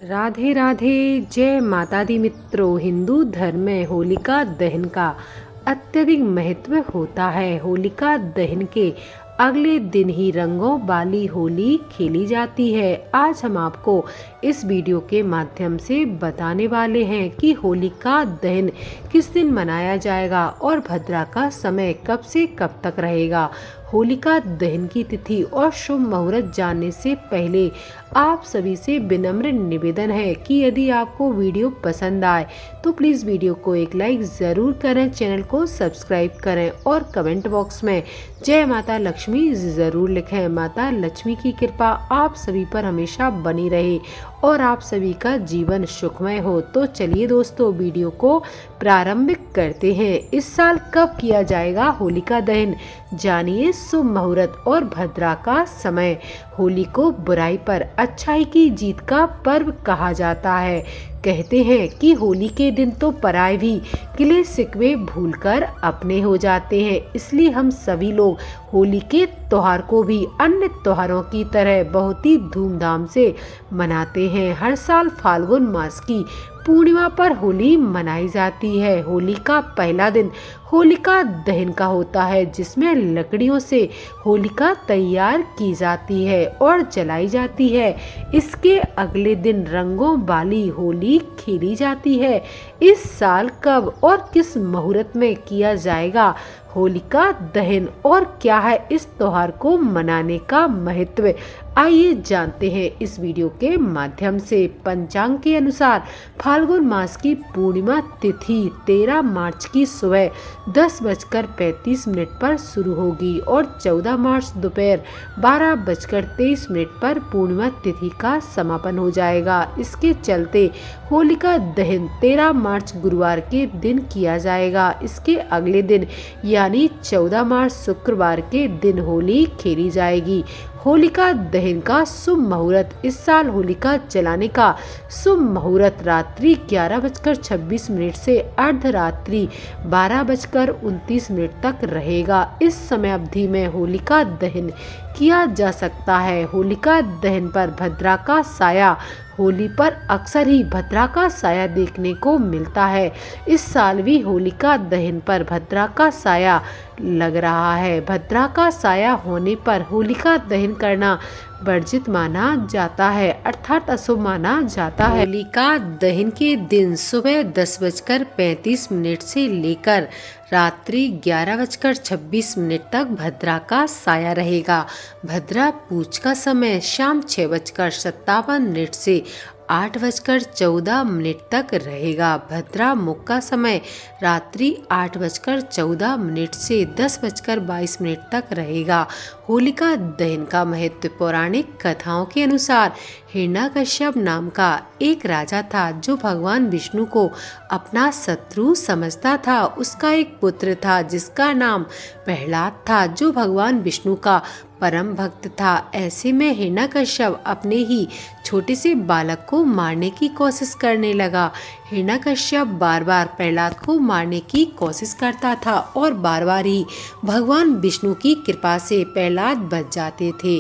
राधे राधे। जय माता दी मित्रों। हिंदू धर्म में होलिका दहन का अत्यधिक महत्व होता है। होलिका दहन के अगले दिन ही रंगों वाली होली खेली जाती है। आज हम आपको इस वीडियो के माध्यम से बताने वाले हैं कि होलिका दहन किस दिन मनाया जाएगा और भद्रा का समय कब से कब तक रहेगा। होलिका दहन की तिथि और शुभ मुहूर्त जानने से पहले आप सभी से विनम्र निवेदन है कि यदि आपको वीडियो पसंद आए तो प्लीज़ वीडियो को एक लाइक ज़रूर करें, चैनल को सब्सक्राइब करें और कमेंट बॉक्स में जय माता लक्ष्मी ज़रूर लिखें। माता लक्ष्मी की कृपा आप सभी पर हमेशा बनी रहे और आप सभी का जीवन सुखमय हो। तो चलिए दोस्तों, वीडियो को प्रारंभ करते हैं। इस साल कब किया जाएगा होलिका दहन, जानिए शुभ मुहूर्त और भद्रा का समय। होली को बुराई पर अच्छाई की जीत का पर्व कहा जाता है। कहते हैं कि होली के दिन तो पराये भी गिले शिकवे भूलकर अपने हो जाते हैं। इसलिए हम सभी लोग होली के त्योहार को भी अन्य त्योहारों की तरह बहुत ही धूमधाम से मनाते हैं। हर साल फाल्गुन मास की पूर्णिमा पर होली मनाई जाती है। होली का पहला दिन होलिका दहन का होता है, जिसमें लकड़ियों से होलिका तैयार की जाती है और जलाई जाती है। इसके अगले दिन रंगों वाली होली खेली जाती है। इस साल कब और किस मुहूर्त में किया जाएगा होलिका दहन और क्या है इस त्योहार को मनाने का महत्व, आइए जानते हैं इस वीडियो के माध्यम से। पंचांग के अनुसार फाल्गुन मास की पूर्णिमा तिथि 13 मार्च की सुबह 10:35 पर शुरू होगी और 14 मार्च दोपहर 12:23 पर पूर्णिमा तिथि का समापन हो जाएगा। इसके चलते होलिका दहन 13 मार्च गुरुवार के दिन किया जाएगा। इसके अगले दिन यानी 14 मार्च शुक्रवार के दिन होली खेली जाएगी। होलिका दहन का शुभ मुहूर्त। इस साल होलिका जलाने का शुभ मुहूर्त रात्रि 11:26 से अर्धरात्रि 12:29 तक रहेगा। इस समय अवधि में होलिका दहन किया जा सकता है। होलिका दहन पर भद्रा का साया। होली पर अक्सर ही भद्रा का साया देखने को मिलता है। इस साल भी होलिका दहन पर भद्रा का साया लग रहा है। भद्रा का साया होने पर होलिका दहन करना वर्जित माना जाता है, अर्थात अशुभ माना जाता है। होलिका दहन के दिन सुबह 10:35 से लेकर रात्रि 11:26 तक भद्रा का साया रहेगा। भद्रा पूज का समय शाम 6:57 से 8:14 तक रहेगा। भद्रा मुख का समय रात्रि 8:14 से 10:22 तक रहेगा। होलिका दहन का महत्व। पौराणिक कथाओं के अनुसार हिरण्यकश्यप नाम का एक राजा था जो भगवान विष्णु को अपना शत्रु समझता था। उसका एक पुत्र था जिसका नाम प्रहलाद था, जो भगवान विष्णु का परम भक्त था। ऐसे में हिरण्यकश्यप अपने ही छोटे से बालक को मारने की कोशिश करने लगा। हिरण्यकश्यप बार बार प्रहलाद को मारने की कोशिश करता था और बार बार ही भगवान विष्णु की कृपा से प्रहलाद बच जाते थे।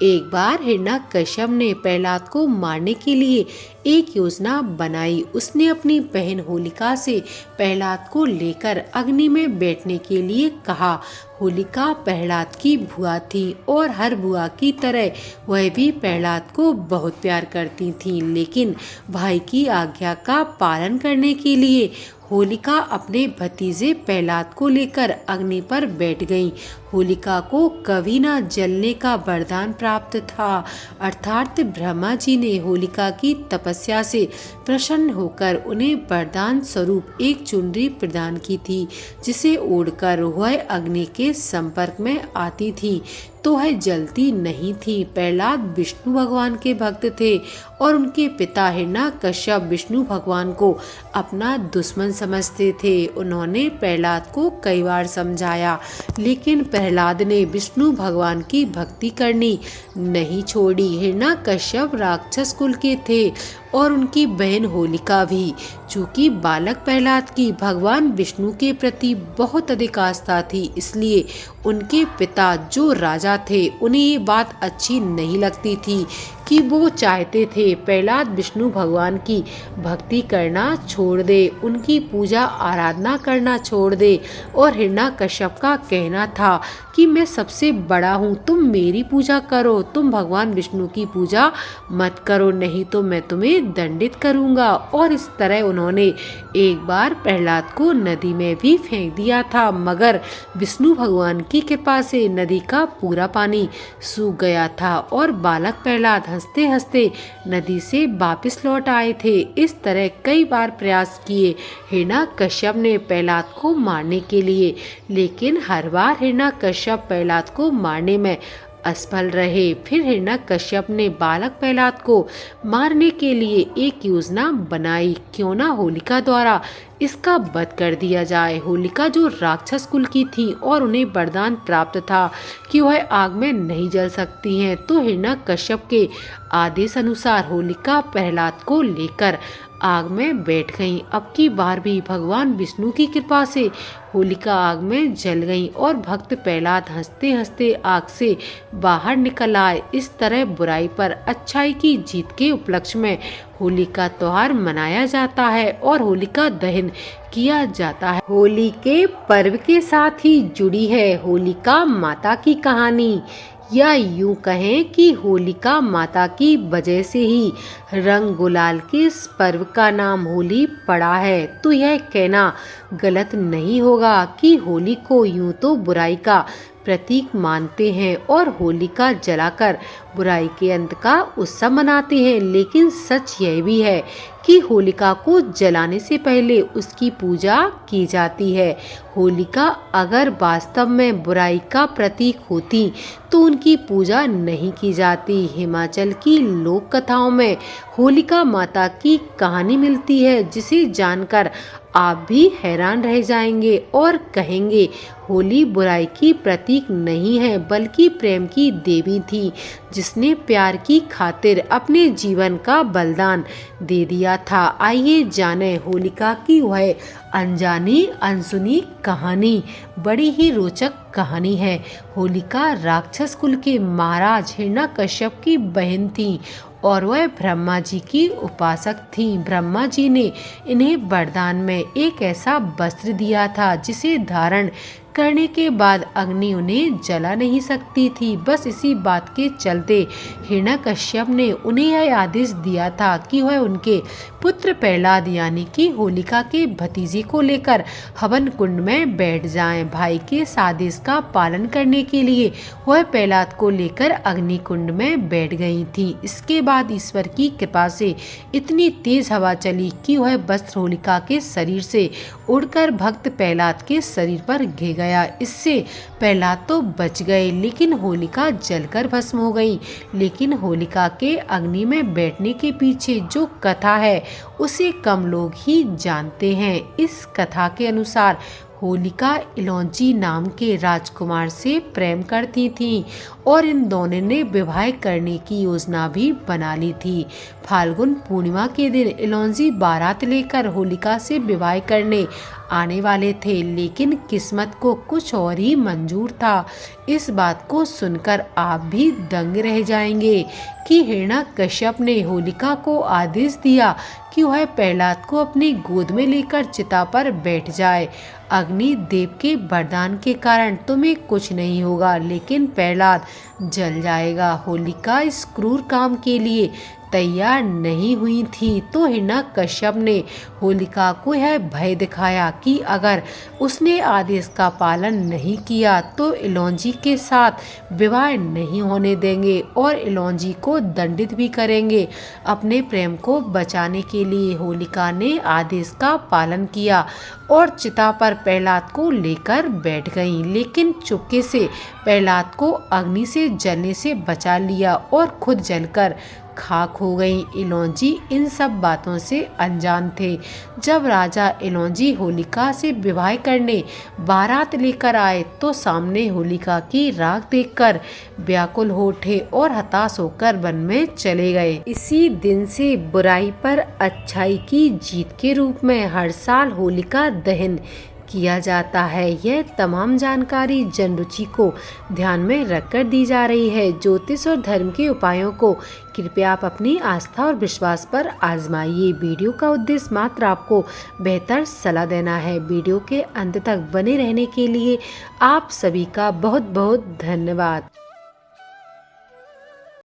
एक बार हिरण्यकश्यप ने प्रहलाद को मारने के लिए एक योजना बनाई। उसने अपनी बहन होलिका से प्रहलाद को लेकर अग्नि में बैठने के लिए कहा। होलिका प्रहलाद की बुआ थी और हर बुआ की तरह वह भी प्रहलाद को बहुत प्यार करती थी, लेकिन भाई की आज्ञा का पालन करने के लिए होलिका अपने भतीजे प्रहलाद को लेकर अग्नि पर बैठ गई। होलिका को कभी न जलने का वरदान प्राप्त था, अर्थात ब्रह्मा जी ने होलिका की तपस्या से प्रसन्न होकर उन्हें वरदान स्वरूप एक चुनरी प्रदान की थी, जिसे ओढ़कर वह अग्नि के संपर्क में आती थी तो वह जलती नहीं थी। प्रहलाद विष्णु भगवान के भक्त थे और उनके पिता हिरण्यकश्यप विष्णु भगवान को अपना दुश्मन समझते थे। उन्होंने प्रहलाद को कई बार समझाया, लेकिन प्रहलाद ने विष्णु भगवान की भक्ति करनी नहीं छोड़ी। हिरण्यकश्यप राक्षस कुल के थे और उनकी बहन होलिका भी। चूंकि बालक प्रहलाद की भगवान विष्णु के प्रति बहुत अधिक आस्था थी, इसलिए उनके पिता जो राजा थे उन्हें ये बात अच्छी नहीं लगती थी कि वो चाहते थे प्रहलाद विष्णु भगवान की भक्ति करना छोड़ दे, उनकी पूजा आराधना करना छोड़ दे। और हिरण्यकश्यप का कहना था कि मैं सबसे बड़ा हूँ, तुम मेरी पूजा करो, तुम भगवान विष्णु की पूजा मत करो, नहीं तो मैं तुम्हें दंडित करूँगा। और इस तरह उन्होंने एक बार प्रहलाद को नदी में भी फेंक दिया था, मगर विष्णु भगवान की कृपा से नदी का पूरा पानी सूख गया था और बालक प्रहलाद हंसते हंसते नदी से वापस लौट आए थे। इस तरह कई बार प्रयास किए हिरण्यकश्यप ने प्रहलाद को मारने के लिए, लेकिन हर बार हिरण्यकश्यप प्रहलाद को मारने में असफल रहे। फिर हिरण्यकश्यप ने बालक प्रहलाद को मारने के लिए एक योजना बनाई, क्यों ना होलिका द्वारा इसका वध कर दिया जाए। होलिका जो राक्षस कुल की थी और उन्हें वरदान प्राप्त था कि वह आग में नहीं जल सकती हैं, तो हिरण्यकश्यप के आदेश अनुसार होलिका प्रहलाद को लेकर आग में बैठ गईं। अब की बार भी भगवान विष्णु की कृपा से होलिका आग में जल गईं और भक्त प्रहलाद हंसते हंसते आग से बाहर निकल आए। इस तरह बुराई पर अच्छाई की जीत के उपलक्ष्य में होली का त्योहार मनाया जाता है और होलिका दहन किया जाता है। होली के पर्व के साथ ही जुड़ी है होलिका माता की कहानी, या यूं कहें कि होलिका माता की वजह से ही रंग गुलाल के इस पर्व का नाम होली पड़ा है। तो यह कहना गलत नहीं होगा कि होली को यूं तो बुराई का प्रतीक मानते हैं और होलिका जलाकर बुराई के अंत का उत्सव मनाते हैं, लेकिन सच यह भी है कि होलिका को जलाने से पहले उसकी पूजा की जाती है। होलिका अगर वास्तव में बुराई का प्रतीक होती तो उनकी पूजा नहीं की जाती। हिमाचल की लोक कथाओं में होलिका माता की कहानी मिलती है, जिसे जानकर आप भी हैरान रह जाएंगे और कहेंगे होली बुराई की प्रतीक नहीं है बल्कि प्रेम की देवी थी, जिसने प्यार की खातिर अपने जीवन का बलिदान दे दिया था। आइए जाने होलिका की वह अनजानी अनसुनी कहानी। बड़ी ही रोचक कहानी है। होलिका राक्षस कुल के महाराज हिरण्यकश्यप की बहन थी और वह ब्रह्मा जी की उपासक थी। ब्रह्मा जी ने इन्हें वरदान में एक ऐसा वस्त्र दिया था जिसे धारण करने के बाद अग्नि उन्हें जला नहीं सकती थी। बस इसी बात के चलते हिरण्यकश्यप ने उन्हें यह आदेश दिया था कि वह उनके पुत्र प्रहलाद यानी कि होलिका के भतीजे को लेकर हवन कुंड में बैठ जाएं। भाई के इस आदेश का पालन करने के लिए वह प्रहलाद को लेकर अग्नि कुंड में बैठ गई थी। इसके बाद ईश्वर की कृपा से इतनी तेज हवा चली कि वह वस्त्र होलिका के शरीर से उड़कर भक्त प्रहलाद के शरीर पर गिर गया। इससे प्रहलाद तो बच गए, लेकिन होलिका जलकर भस्म हो गई। लेकिन होलिका के अग्नि में बैठने के पीछे जो कथा है उसे कम लोग ही जानते हैं। इस कथा के अनुसार होलिका इलौंजी नाम के राजकुमार से प्रेम करती थी और इन दोनों ने विवाह करने की योजना भी बना ली थी। फाल्गुन पूर्णिमा के दिन इलौंजी बारात लेकर होलिका से विवाह करने आने वाले थे, लेकिन किस्मत को कुछ और ही मंजूर था। इस बात को सुनकर आप भी दंग रह जाएंगे कि हिरण्यकश्यप ने होलिका को आदेश दिया कि वह प्रहलाद को अपनी गोद में लेकर चिता पर बैठ जाए। अग्नि देव के वरदान के कारण तुम्हें कुछ नहीं होगा, लेकिन प्रहलाद जल जाएगा। होलिका इस क्रूर काम के लिए तैयार नहीं हुई थी, तो हिरण्यकश्यप ने होलिका को यह भय दिखाया कि अगर उसने आदेश का पालन नहीं किया तो इलौंजी के साथ विवाह नहीं होने देंगे और इलौंजी को दंडित भी करेंगे। अपने प्रेम को बचाने के लिए होलिका ने आदेश का पालन किया और चिता पर प्रहलाद को लेकर बैठ गई, लेकिन चुपके से प्रहलाद को अग्नि से जलने से बचा लिया और खुद जलकर खाक हो गई। इलौंजी इन सब बातों से अनजान थे। जब राजा इलौंजी होलिका से विवाह करने बारात लेकर आए तो सामने होलिका की राख देखकर व्याकुल हो उठे और हताश होकर वन में चले गए। इसी दिन से बुराई पर अच्छाई की जीत के रूप में हर साल होलिका दहन किया जाता है। यह तमाम जानकारी जन रुचि को ध्यान में रखकर दी जा रही है। ज्योतिष और धर्म के उपायों को कृपया आप अपनी आस्था और विश्वास पर आजमाइए। वीडियो का उद्देश्य मात्र आपको बेहतर सलाह देना है। वीडियो के अंत तक बने रहने के लिए आप सभी का बहुत बहुत धन्यवाद।